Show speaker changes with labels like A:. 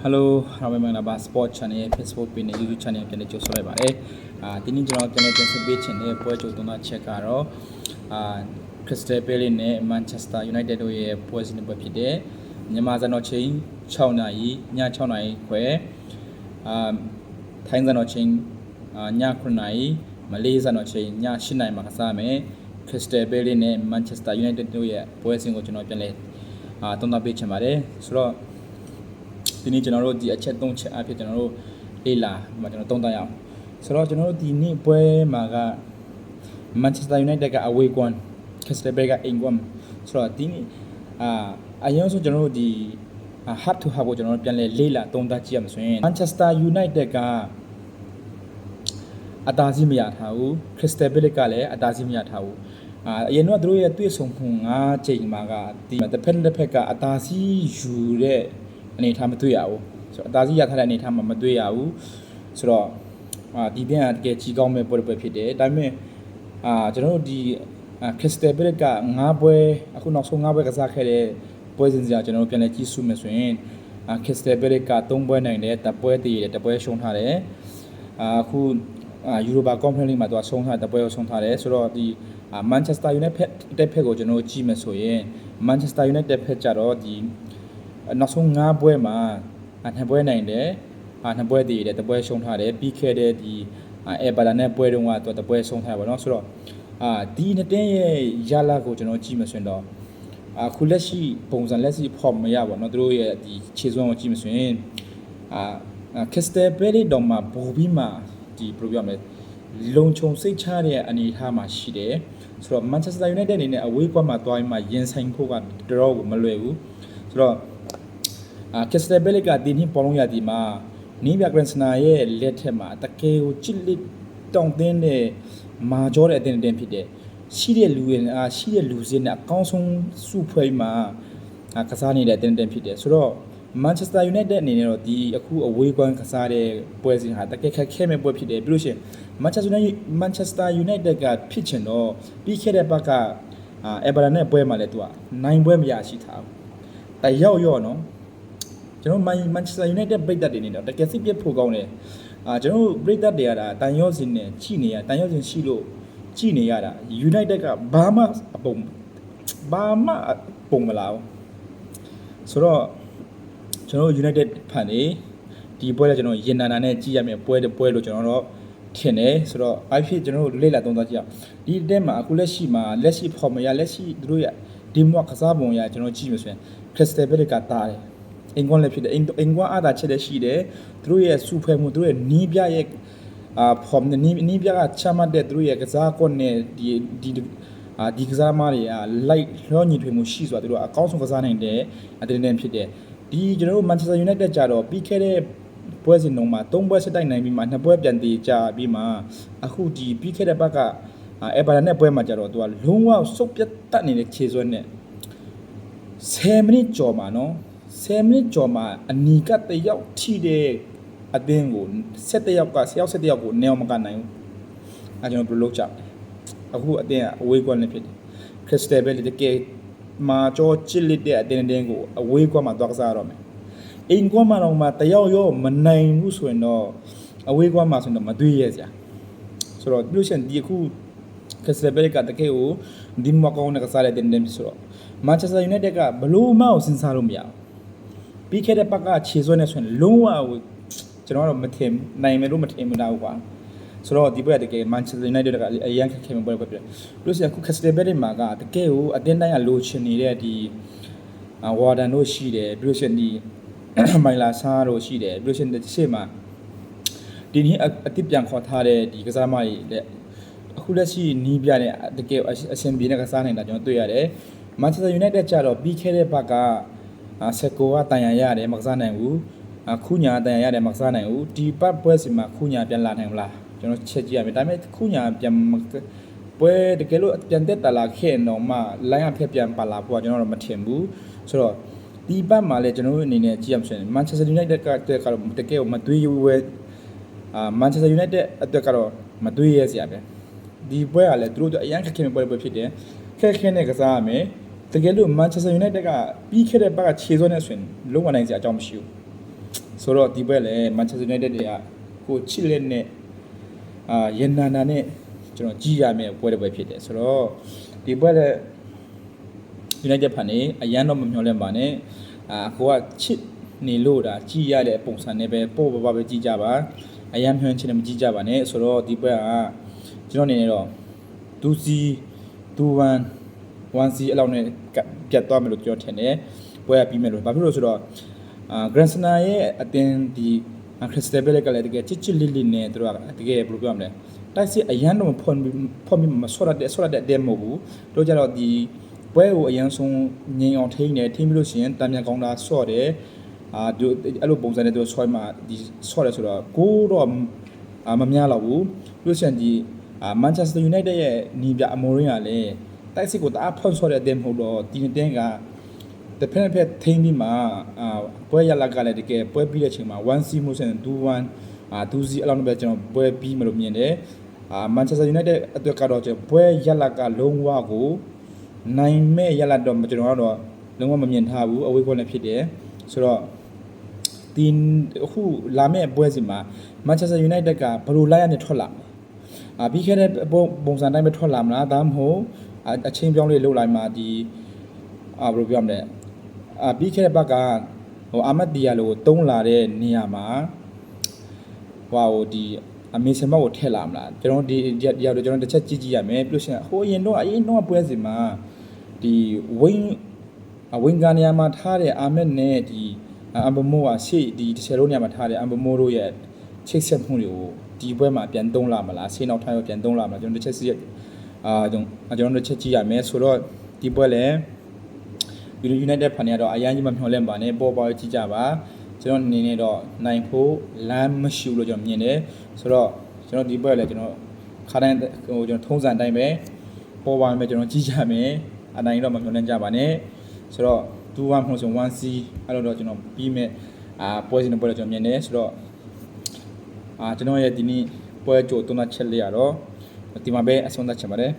A: Hello, Ramamana Sport Channel, Facebook page, YouTube channel ပြန်ကြိုဆိုလိုက်ပါတယ်။ဒီနေ့ကျွန်တော်ပြန်လည်တင်ဆက်ပေးချင်တဲ့ပွဲကြိုတုံးသားချက်ကတော့Crystal Palace နဲ့ Manchester United တို့ရဲ့ပွဲစဉ်ပွဲဖြစ်တဲ့မြန်မာစံတော်ချိန်6နာရီည6နာရီခွဲထိုင်းစံတော်ချိန်ည9နာရီမလေးစံတော်ချိန်ည8နာရီမှာကစားမယ် Crystal Palace နဲ့ Manchester United တို့ရဲ့ပွဲစဉ်ကိုကျွန်တော်ပြန်လည်တုံးသားပေးချင်ပါတယ်ဆိုတော့ဒီနေ့ကျွန်တော်တို့ဒီအချက်3ချက်အဖြစ်ကျွန်တော်တို့လေ့လာမှာကျွန်တော်သုံးသပ်ရအောင်ဆိုတော့ကျွန်တော်တို့ဒီနေ့ပွဲမှာက Manchester United က away ကွန် Crystal Palace က in ကွန်ဆိုတော့ဒီနေ့အရင်ဆုံးကျွန်တော်တို့ဒီ half to half ကိုကျွန်တော်တို့ပြန်လေ့လာသုံးသပ်ကြည့်ရမှာဆိုရင် Manchester United ကအတားစီးမရထားဘူး Crystal Palace ကလည်းအတားစီးမရထားဘူးအရင်တော့သူတို့ရဲ့တွေ့ဆုံမှု9ချိန်မှာကဒီတစ်ဖက်ကအတားစီးယူတဲ့အနေထားမတွေ့ရဘူးဆိုတော့အသားစီးရထားတဲ့အနေထားမှာမတွေ့ရဘူးဆိုတော့ဒီပြန်တကယ်ကြီးကောင်းမဲ့ပွဲဖြစ်တယ်ဒါပေမဲ့ကျွန်တော်တို့ဒီCrystal Palace က9ပွဲအခုနောက်ဆုံး9ပွဲကစားခဲ့တဲ့ပွဲစဉ်စီကျွန်တော်တို့ပြန်လည်ကြည့်စုမယ်ဆိုရင်Crystal Palace က3ပွဲနိုင်တယ်တစ်ပွဲတည်တယ်တစ်ပွဲရှုံးထားတယ်အခုEuropa Conference League မှာသူကဆုံးထားတဲ့ပွဲကိုဆုံးထားတယ်ဆိုတော့ဒီManchester United ဖက်ကိုကျွန်တော်တို့ကြည့်မယ်ဆိုရင် Manchester United ဖက်ကြတော့ဒီနောက်ဆုံး9ပွဲမှာ2ပွဲနိုင်တယ်2ပွဲတည်တယ်တစ်ပွဲရှုံးထားတယ်ပြီးခဲ့တဲ့ဒီEvertonနဲ့ပွဲတုန်းကသူတစ်ပွဲရှုံးထားပါတော့ဆိုတော့ဒီနှစ်တင်းရဲ့ရလာကိုကျွန်တော်ကြည့်မှဆိုရင်တော့ခုလက်ရှိပုံစံလက်ရှိ form မရပါတော့သူတို့ရဲ့ဒီခြေစွမ်းကိုကြည့်မှဆိုရင်Crystal Palace တော့မှာပိုပြီးမှဒီဘယ်လိုပြောမလဲလုံခြုံစိတ်ချတဲ့အနေအထားမှာရှိတယ်ဆိုတော့ Manchester United အနေနဲ့ away ကွက်မှာတွားပြီးမှရင်ဆိုင်ဖို့ကတော်ကိုမလွယ်ဘူးဆိုတော့Crystal Palace ကဒီနေ့ပေါ်လုံးရဒီမှာနီးပြဂရန်စနာရဲ့လက်ထက်မှာတကယ်ကိုချစ်လက်တောင်းတင်းတဲ့မာကျော်တဲ့အတင်းတင်းဖြစ်တယ်ရှိတဲ့လူရဲ့ရှိတဲ့လူစင်းနဲ့အကောင်းဆုံးစုဖွဲ့မှာကစားနေတဲ့အတင်းတင်းဖြစ်တယ်ဆိုတော့ Manchester United အနေနဲ့တော့ဒီအခုအဝေးကွမ်းကစားတဲ့ပွဲစဉ်ဟာတကယ်ခက်ခဲမဲ့ပွဲဖြစ်တယ်ပြီးလို့ရှိရင် Manchester United ကဖြစ်ချင်တော့ပြီးခဲ့တဲ့ဘက်ကEverton နဲ့ပွဲမှာလည်းသူက9ပွဲမရရှိထားဘူးတရောက်ရော့နော်ကျွန်တော် Manchester United ပိတ်သက်တွေနေတော့တကယ်စစ်ပြတ်ဖို့ကောင်းတယ်ကျွန်တော်ပိတ်သက်တွေကတန်ရော့စင်နဲ့ကြည်နေရတန်ရော့စင်ရှိလို့ကြည်နေရတာ United ကဘာမှပုံမလာဘူးဆိုတော့ကျွန်တော် United ဖန်နေဒီပွဲလည်းကျွန်တော်ရင်နာနာနဲ့ကြည်ရမယ်ပွဲလို့ကျွန်တော်တော့ထင်တယ်ဆိုတော့အဲ့ဖြစ်ကျွန်တော်တို့လေ့လာသုံးသပ်ကြည့်အောင်ဒီအတက်မှာအခုလက်ရှိ form ရလက်ရှိသူတို့ရဒီမော့ကစားပုံရကျွန်တော်ကြည့်မယ်ဆိုရင် Crystal Palace ကတားတယ်အင်ကွန်လည်းဖြစ်တယ်အင်ကွန်အားသာချက်လည်းရှိတယ်သူတို့ရဲ့စုဖွဲ့မှုသူတို့ရဲ့နီးပြရဲ့form နီးပြကချမှတ်တဲ့သူတို့ရဲ့ကစားကွက်နဲ့ဒီကစားမားတွေကလိုက်လောညီထွေမှုရှိဆိုတာသူတို့အကောင်းဆုံးကစားနိုင်တဲ့အတင်းတင်းဖြစ်တယ်ဒီကျွန်တော်တို့ Manchester United ကြတော့ပြီးခဲ့တဲ့ပွဲစဉ်တုန်းမှာ3ပွဲဆက်တိုက်နိုင်ပြီးမှ2ပွဲပြန်တည်ကြပြီးမှအခုဒီပြီးခဲ့တဲ့ဘက်ကEverton နဲ့ပွဲမှာကြတော့သူကလုံးဝစုပ်ပြတ်တတ်နေတဲ့ခြေစွမ်းနဲ့10မိနစ်ကျော်မှာနော်10မိနစ်ကျော်မှာအနီကတယောက်ထိတဲ့အသင်းကို17ယောက်က17ယောက်ကိုနေအောင်မကနိုင်ဘူးအဲကျွန်တော်ဘယ်လိုလုပ်ကြအခုအသင်းကအဝေးကွက်နဲ့ဖြစ်တယ် Crystal Palace တကယ်မာကျော်ချစ်လက်တဲ့အသင်းကိုအဝေးကွက်မှာသွားကစားရတော့မယ်အိမ်ကွက်မှာတော့မှတယောက်ရောမနိုင်ဘူးဆိုရင်တော့အဝေးကွက်မှာဆိုတော့မတွေ့ရစရာဆိုတော့ပြီးလို့ရှိရင်ဒီအခုCrystal Palace ကတကယ်ကိုဒီမော်ကောင်နဲ့ကစားတဲ့တင်းဆိုတော့ Manchester United ကဘလို့မှစဉ်းစားလို့မရဘူးပြီးခဲ့တဲ့ဘက်ကခြေစွဲနေဆိုရင်လုံးဝကျွန်တော်တော့မထင်နိုင်မယ်လို့မထင်ဘူးတော့ကွာဆိုတော့ဒီဘက်တကယ် Manchester United ကအရန်ခက်ခဲမဲ့ပွဲပဲဖြစ်လို့ဆိုရင်အခု Crystal Palace မှာကတကယ်ကိုအတင်းတိုင်းကလိုချင်နေတဲ့ဒီဝါဒန်တို့ရှိတယ်ပြီးလို့ရှိရင်ဒီမိုင်လာဆာတို့ရှိတယ်ပြီးလို့ရှိရင်ဒီရှေ့မှာဒီနေ့အတိပြန်ခေါ်ထားတဲ့ဒီကစားမကြီးလက်အခုလက်ရှိနီးပြတဲ့တကယ်အရှင်ပြေနဲ့ကစားနေတာကျွန်တော်တွေ့ရတယ် Manchester United ကြတော့ပြီးခဲ့တဲ့ဘက်ကဆက်ကိုကတန်ရရတယ်မကစားနိုင်ဘူးခုညာတန်ရရတယ်မကစားနိုင်ဘူးဒီပတ်ပွဲစီမှာခုညာပြန်လာနိုင်မလားကျွန်တော်ချက်ကြည့်ရမယ်ဒါပေမဲ့ခုညာပြန်ပွဲတကယ်လို့ပြန်တက်လာခဲ့တော့မှ line up ပြန်ပါလာဖို့ကျွန်တော်တော့မထင်ဘူးဆိုတော့ဒီပတ်မှာလည်းကျွန်တော်တို့အနေနဲ့ကြည့်ရမှာဆိုရင် Manchester United ကတက်ကတော့တကယ်မသွေးရွယ်Manchester United အတွက်ကတော့မသွေးရဲစရာပဲဒီပွဲကလည်းသူတို့အရန်ခက်ခဲမဲ့ပွဲဖြစ်တယ်ခက်ခဲနဲ့ကစားရမယ်တကယ်လို့ Manchester United ကပြီးခဲ့တဲ့ဘက်ကခြေစွမ်းနဲ့ဆိုရင်လုံးဝနိုင်စရာအကြောင်းမရှိဘူး ဆိုတော့ဒီဘက်လည်း Manchester United တွေကကိုချစ်လက်နဲ့ရန်နာနာနဲ့ကျွန်တော်ကြီးရမယ်ပွဲတစ်ပွဲဖြစ်တယ်ဆိုတော့ဒီဘက်လည်း United ဖန်နေအရန်တော့မမျှော်လင့်ပါနဲ့ကိုကချစ်နေလို့ဒါကြီးရတဲ့ပုံစံနဲ့ပဲပို့ပါပဲကြီးကြပါအရန်မျှော်ချင်တယ်မကြီးကြပါနဲ့ဆိုတော့ဒီဘက်ကကျွန်တော်အနေနဲ့တော့1C အလောက်နဲ့ပြတ်သွားမယ်လို့ပြောထင်တယ်ပွဲရပြီးမယ်လို့ဘာဖြစ်လို့ဆိုတော့Grandson ရဲ့အတင်းဒီ Crystal Palace ကလည်းတကယ်ချစ်လေးလေးနဲ့သူတို့ကတကယ်ဘယ်လိုပြောမလဲတိုက်စစ်အရန်တော့ဖွင့်ပြီးမဆော့ရတဲ့အတဲမဟုတ်ဘူးတို့ကြတော့ဒီပွဲကိုအရန်ဆုံးငြိမ်အောင်ထိန်းနေထိန်းပြီးလို့ရှိရင်တံမြန်ကောင်းတာဆော့တယ်ဒီအဲ့လိုပုံစံနဲ့သူဆွဲမှဒီဆော့တယ်ဆိုတော့ကိုတော့မများတော့ဘူးလို့ရှိရင်ဒီManchester United ရဲ့ညီပြအမော်ရင်းကလည်းတိုက်စစ်ကိုတအားဖွင့်ဆော့တဲ့အတဲမဟုတ်တော့ဒီတင်းကတဖက်ထိန်းပြီးမှပွဲရလာကလည်းတကယ်ပွဲပြီးတဲ့အချိန်မှာ 1C မို့ဆိုရင် 2C အလောက်နဲ့ပဲကျွန်တော်ပွဲပြီးမလို့မြင်တယ်Manchester United အတွက်ကတော့ကျွန်တော်ပွဲရလာကလုံးဝကိုနိုင်မဲ့ရလာတော့ကျွန်တော်ကတော့လုံးဝမမြင်ထားဘူးအဝေးကွက်နဲ့ဖြစ်တယ်ဆိုတော့ဒီအခုလာမဲ့ပွဲစီမှာ Manchester United ကဘယ်လိုလိုက်ရနေထွက်လာပြီးခဲ့တဲ့ပုံစံတိုင်းပဲထွက်လာမလားဒါမှမဟုတ်အချင်းပြောင်းလေးလှုပ်လိုက်မှဒီဘယ်လိုပြောမလဲပြီးခဲ့တဲ့ဘက်ကအာမတ်ဒီယာလိုတုံးလာတဲ့နေရာမှာဒီအမေဆန်ဘတ်ကိုထည့်လာမလားကျွန်တော်ဒီရောက်တော့ကျွန်တော်တစ်ချက်ကြည့်ရမယ်ပြီးလို့ရှိရင်ဟိုအရင်တော့ပွဲစီမှာဒီဝင်းကနေရာမှာထားတဲ့အာမတ်နဲ့ဒီအမ်ဘမိုးကရှေ့ဒီတစ်ချက်လုံးနေရာမှာထားတဲ့အမ်ဘမိုးတို့ရဲ့ချိတ်ဆက်မှုတွေကိုဒီပွဲမှာပြန်သုံးလာမလားဆေးနောက်ထိုင်ပြန်သုံးလာမလားကျွန်တော်တစ်ချက်စီကျွန်တော်တစ်ချက်ကြည့်ရမယ်ဆိုတော့ဒီပွဲလည်းUnited ဖန်နေတော့အရန်ကြီးမမျှော်လင့်ပါနဲ့ပေါ်ပေါ်ကြည့်ကြပါကျွန်တော်အနေနဲ့တော့နိုင်ဖို့လမ်းမရှိဘူးလို့ကျွန်တော်မြင်တယ်ဆိုတော့ကျွန်တော်ဒီဘက်လည်းကျွန်တော်ခါတိုင်းကျွန်တော်ထုံးစံတိုင်းပဲပေါ်ပါမယ်ကျွန်တော်ကြည့်ကြမယ်အတိုင်းတော့မမျှော်လင့်ကြပါနဲ့ဆိုတော့2-1မှုဆို 1C အဲ့လိုတော့ကျွန်တော်ပြီးမဲ့ပွဲစဉ်ပွဲတော့ကျွန်တော်မြင်တယ်ဆိုတော့ကျွန်တော်ရဲ့ဒီနေ့ပွဲကြိုသုံးသပ်ချက်လေးရတော့ဒီမှာပဲအဆုံးသတ်ချင်ပါတယ်